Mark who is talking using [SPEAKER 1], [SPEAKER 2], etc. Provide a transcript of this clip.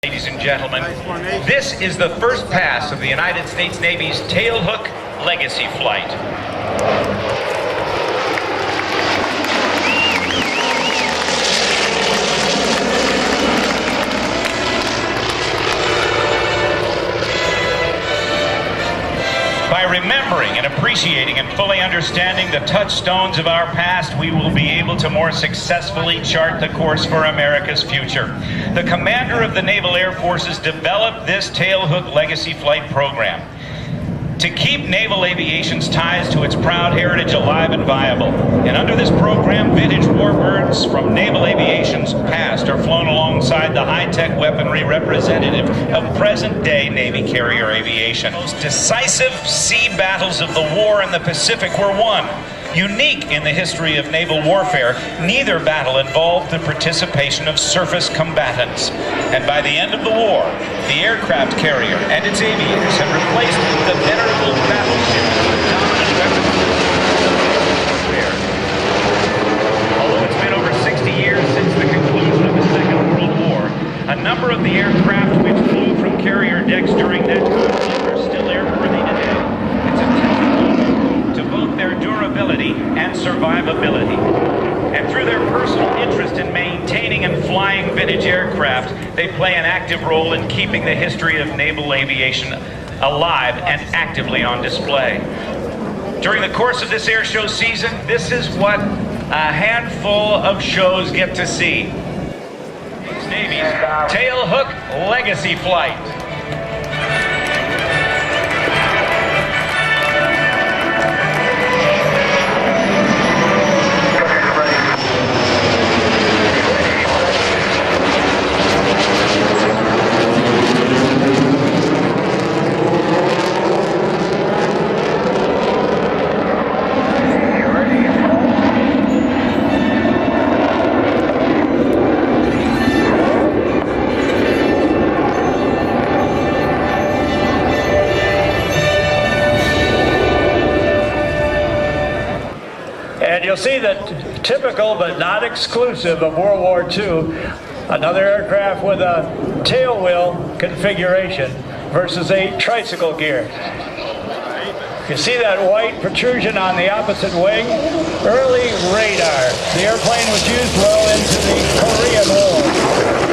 [SPEAKER 1] Ladies and gentlemen, this is the first pass of the United States Navy's tailhook legacy flight. By remembering and appreciating and fully understanding the touchstones of our past, we will be able to more successfully chart the course for America's future. The commander of the Naval Air Forces developed this tailhook legacy flight program to keep naval aviation's ties to its proud heritage alive and viable. And under this program, vintage warbirds from naval aviation's past are flown alongside the high-tech weaponry representative of present-day Navy carrier aviation. The most decisive sea battles of the war in the Pacific were won. Unique in the history of naval warfare, neither battle involved the participation of surface combatants. And by the end of the war, the aircraft carrier and its aviators have replaced the venerable battleship with dominant weapons warfare. Although it's been over 60 years since the conclusion of the Second World War, a number of the aircraft which flew from carrier decks during that conflict are still airworthy today. It's a testimony to both their durability and survivability. And through their personal interest in maintaining and flying vintage aircraft, they play an active role in keeping the history of naval aviation alive and actively on display. During the course of this air show season, this is what a handful of shows get to see. It's Navy's Tailhook Legacy Flight.
[SPEAKER 2] You'll see that typical but not exclusive of World War II, another aircraft with a tail wheel configuration versus a tricycle gear. You see that white protrusion on the opposite wing? Early radar. The airplane was used well into the Korean War.